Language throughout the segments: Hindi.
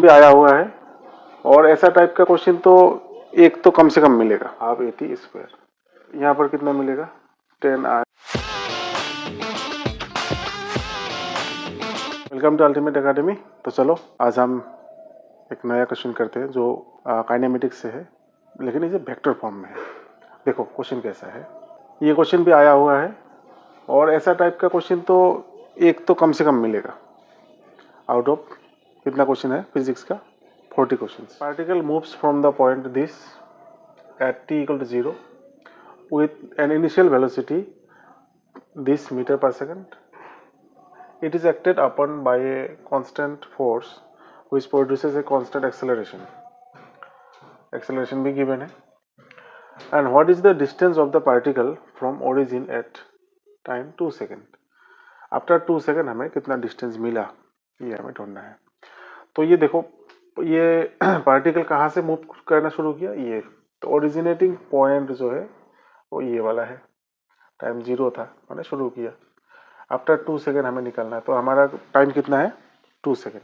भी आया हुआ है और ऐसा टाइप का क्वेश्चन तो एक तो कम से कम मिलेगा। हाफ एटी स्क्वायर यहाँ पर कितना मिलेगा 10i। Welcome to ultimate academy. तो चलो आज हम एक नया क्वेश्चन करते हैं जो काइनेमेटिक्स से है, लेकिन इसे वेक्टर फॉर्म में है। देखो क्वेश्चन कैसा है, ये क्वेश्चन भी आया हुआ है और ऐसा टाइप का क्वेश्चन तो एक तो कम से कम मिलेगा। आउट ऑफ कितना क्वेश्चन है फिजिक्स का 40 question. Particle moves from the point this at t equal to 0 with an initial velocity this meter per second. It is acted upon by a constant force which produces a constant acceleration. Acceleration भी given है. And what is the distance of the particle from origin at time 2 second? After 2 second हमें कितना डिस्टेंस मिला ये हमें ढूंढना है। तो ये देखो, ये पार्टिकल कहाँ से मूव करना शुरू किया, ये तो ओरिजिनेटिंग पॉइंट जो है वो ये वाला है, टाइम 0 था, मैंने शुरू किया। आफ्टर 2 सेकेंड हमें निकलना है, तो हमारा टाइम कितना है 2 सेकेंड।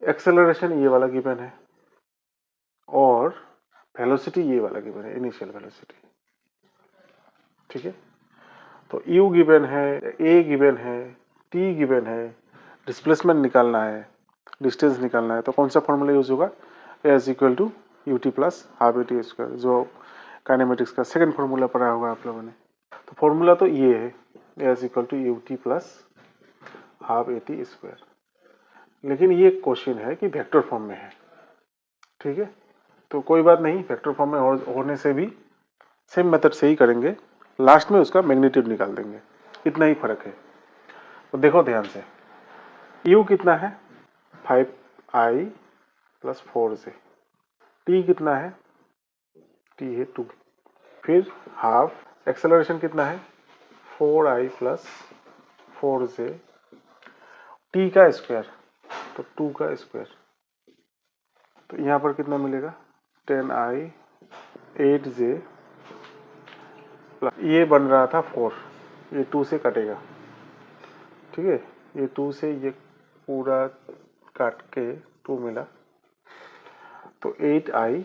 एक्सेलरेशन ये वाला गिवन है और वेलोसिटी ये वाला गिवन है, इनिशियल वेलोसिटी। ठीक है, तो यू गिवन है, ए गिवन है, टी गिवन है, डिस्प्लेसमेंट निकालना है, डिस्टेंस निकालना है। तो कौन सा फॉर्मूला यूज होगा, A is equal to U T plus half A T square, जो काइनेमेटिक्स का सेकंड फॉर्मूला पढ़ा होगा आप लोगों ने। तो फॉर्मूला तो ये है, A is equal to U T plus half A T square. लेकिन ये क्वेश्चन है कि वेक्टर फॉर्म में है। ठीक है, तो कोई बात नहीं, वेक्टर फॉर्म में होने से भी सेम मेथड से ही करेंगे, लास्ट में उसका मैग्नीट्यूड निकाल देंगे, इतना ही फर्क है। तो देखो ध्यान से, u कितना है 5i प्लस 4j, t कितना है, t है 2, फिर हाफ, एक्सेलरेशन कितना है 4i प्लस 4j, t का स्क्वायर तो 2 का स्क्वायर, तो यहाँ पर कितना मिलेगा 10i 8j, ये बन रहा था 4, ये 2 से कटेगा। ठीक है, ये 2 से ये पूरा काट के 2 मिला, तो 8i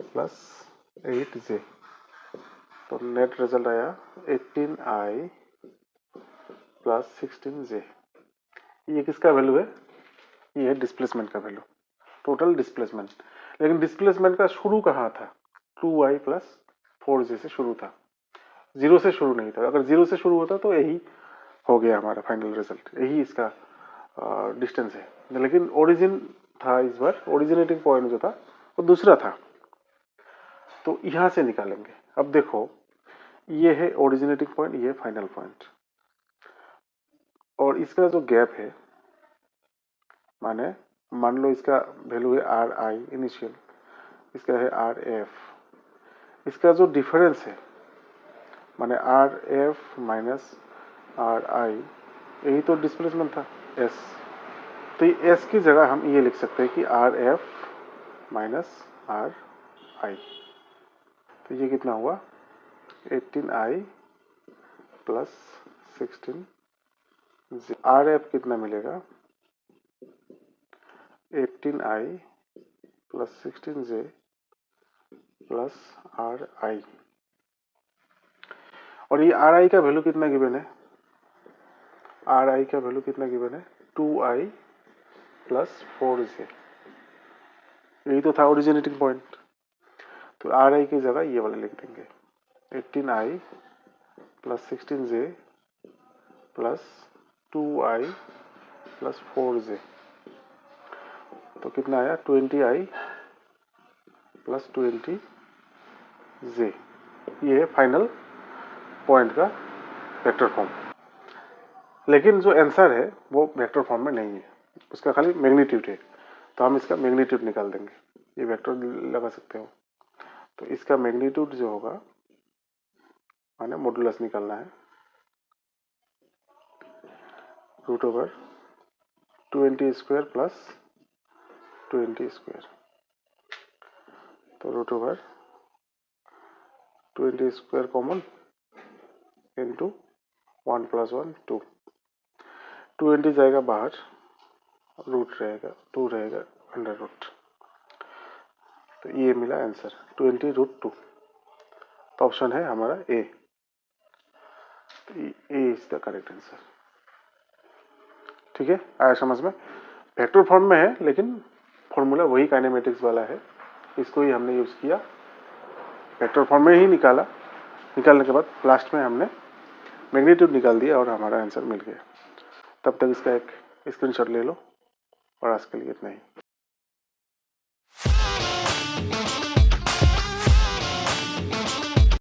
प्लस 8j, तो नेट रिजल्ट आया 18i प्लस 16j। ये किसका वैल्यू है, ये है डिस्प्लेसमेंट का वैल्यू, टोटल डिस्प्लेसमेंट। लेकिन डिस्प्लेसमेंट का शुरू कहाँ था, 2i प्लस 4j से शुरू था, 0 से शुरू नहीं था। अगर 0 से शुरू होता तो यही हो गया हमारा फाइनल रिजल्ट, यही इसका डिस्टेंस है। लेकिन ओरिजिन था, इस बार ओरिजिनेटिंग पॉइंट जो था वो दूसरा था, तो यहां से निकालेंगे। अब देखो, ये है ओरिजिनेटिंग पॉइंट, ये फाइनल पॉइंट, और इसका जो गैप है, माने मान लो इसका वैल्यू है आर आई इनिशियल, इसका है आर एफ, इसका जो डिफरेंस है माने आर एफ माइनस आर आई, यही तो डिस्प्लेसमेंट था एस। तो ये एस की जगह हम ये लिख सकते हैं कि आर एफ माइनस आर आई, तो ये कितना हुआ 18i plus 16j। R F कितना मिलेगा 18i plus 16j plus are आई, और ये आर आई का वैल्यू कितना गिवन है, आर आई का वैल्यू कितना गिवन है 2i प्लस 4j, यही तो था ओरिजिनेटिंग पॉइंट। तो आर आई की जगह ये वाला लिख देंगे 18i plus 16j plus 2i plus 4j, तो कितना आया 20i प्लस 20j। ये है फाइनल पॉइंट का वेक्टर फॉर्म। लेकिन जो आंसर है वो वेक्टर फॉर्म में नहीं है, उसका खाली मैग्नीट्यूड है, तो हम इसका मैग्नीट्यूड निकाल देंगे। ये वेक्टर लगा सकते हो, तो इसका मैग्नीट्यूड जो होगा माने मॉडुलस निकालना है, root over 20 square plus 20 square, तो root over 20 square common into 1 plus 1 2, 20 जाएगा बाहर रूट रहेगा 2 रहेगा अंडर रूट। तो ये मिला आंसर 20√2। तो ऑप्शन है हमारा ए। ए इज द करेक्ट आंसर। ठीक है, आया समझ में। वेक्टर फॉर्म में है लेकिन फॉर्मूला वही काइनेमेटिक्स वाला है, इसको ही हमने यूज किया, वेक्टर फॉर्म में ही निकाला। निकालने के बाद लास्ट में हमने मैग्नीट्यूड निकाल दिया और हमारा आंसर मिल गया। तब तक इसका एक स्क्रीनशॉट ले लो और आज के लिए इतना ही।